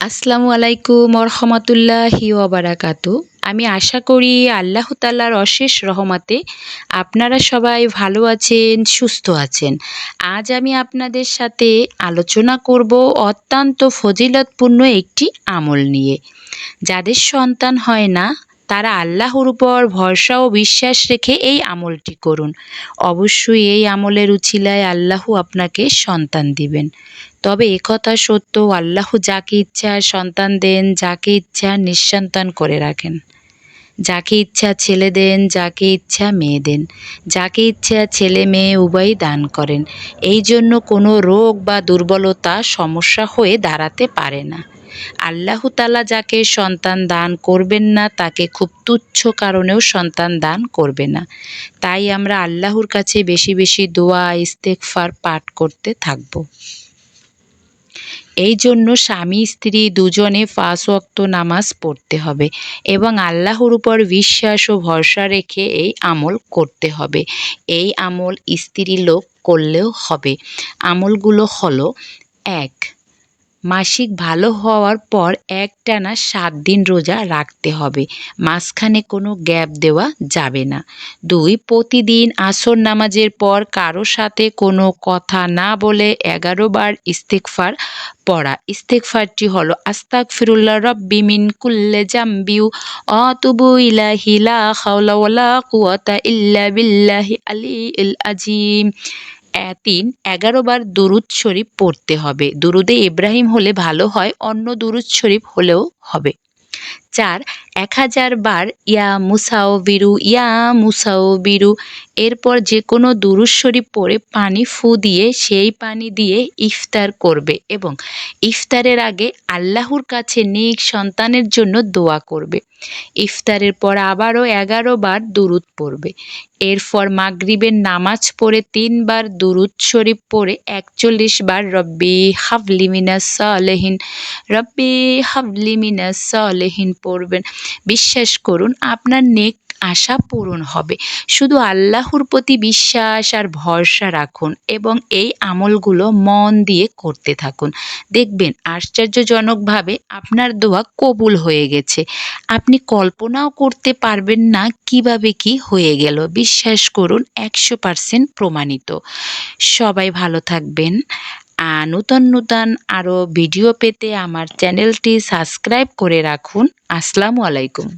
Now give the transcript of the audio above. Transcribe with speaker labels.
Speaker 1: আসসালামু আলাইকুম রহমতুল্লাহি ওয়া বারাকাতু। আমি আশা করি আল্লাহ তাআলার অশেষ রহমতে আপনারা সবাই ভালো আছেন, সুস্থ আছেন। আজ আমি আপনাদের সাথে আলোচনা করব অত্যন্ত ফজিলতপূর্ণ একটি আমল নিয়ে। যাদের সন্তান হয় না তারা আল্লাহর উপর ভরসা ও বিশ্বাস রেখে এই আমলটি করুন। অবশ্যই এই আমলের উছিলায় আল্লাহ আপনাকে সন্তান দিবেন। তবে একথা সত্য, আল্লাহ যাকে ইচ্ছা সন্তান দেন, যাকে ইচ্ছা নিঃসন্তান করে রাখেন। যাকে ইচ্ছা ছেলে দেন, যাকে ইচ্ছা মেয়ে দেন, যাকে ইচ্ছা ছেলে মেয়ে উভয়ই দান করেন। এই জন্য কোনো রোগ বা দুর্বলতা সমস্যা হয়ে দাঁড়াতে পারে না। আল্লাহ তাআলা যাকে সন্তান দান করবেন না তাকে খুব তুচ্ছ কারণেও সন্তান দান করবে না। তাই আমরা আল্লাহর কাছে বেশি বেশি দোয়া ইস্তেগফার পাঠ করতে থাকব। এই জন্য স্বামী স্ত্রী দুজনে ৫ ওয়াক্ত নামাজ পড়তে হবে এবং আল্লাহর উপর বিশ্বাস ও ভরসা রেখে এই আমল করতে হবে। এই আমল স্ত্রী লোক করলেও হবে। আমলগুলো হলো: ১. মাসিক ভালো হওয়ার পর একটানা ৭ দিন রোজা রাখতে হবে, মাঝখানে কোনো গ্যাপ দেওয়া যাবে না। ২. প্রতিদিন আসর নামাজের পর কারো সাথে কোনো কথা না বলে ১১ বার ইস্তেগফার পড়া। ইস্তেগফারটি হলো: আস্তাগফিরুল্লাহ রাব্বি মিন কুল্লি জামবি ওয়া আতুবু ইলাইহি লা হাওলা ওয়ালা কুওয়াতা ইল্লা বিল্লাহি আলিয়্যিল আযীম। ৩. ১১ বার দুরূদ শরীফ পড়তে হবে। দুরূদে ইব্রাহিম হলে ভালো হয়, অন্য দুরূদ শরীফ হলেও হবে। ৪. ১০০০ বার ইয়া মুসাউবিরু ইয়া মুসাউবিরু। এরপর যে কোনো দুরূদ শরীফ পড়ে পানি ফু দিয়ে সেই পানি দিয়ে ইফতার করবে এবং ইফতারের আগে আল্লাহর কাছে নেক সন্তানের জন্য দোয়া করবে। ইফতারের পর আবারও ১১ বার দুরূদ পড়বে। এরপর মাগরিবের নামাজ পড়ে ৩ বার দুরূদ শরীফ পড়ে ৪১ বার রব্বি হাবলি মিনাস সালিহিন রব্বি হাবলি মিনাস সালিহিন পড়বেন। বিশ্বাস করুন আপনার নেক আশা পূরণ হবে। শুধু আল্লাহর প্রতি বিশ্বাস আর ভরসা রাখুন এবং এই আমলগুলো মন দিয়ে করতে থাকুন। দেখবেন আশ্চর্যজনকভাবে আপনার দোয়া কবুল হয়ে গেছে। আপনি কল্পনাও করতে পারবেন না কিভাবে কি হয়ে গেল। বিশ্বাস করুন ১০০% প্রমাণিত। সবাই ভালো থাকবেন। নূতন আরও ভিডিও পেতে আমার চ্যানেলটি সাবস্ক্রাইব করে রাখুন। আসসালামু আলাইকুম।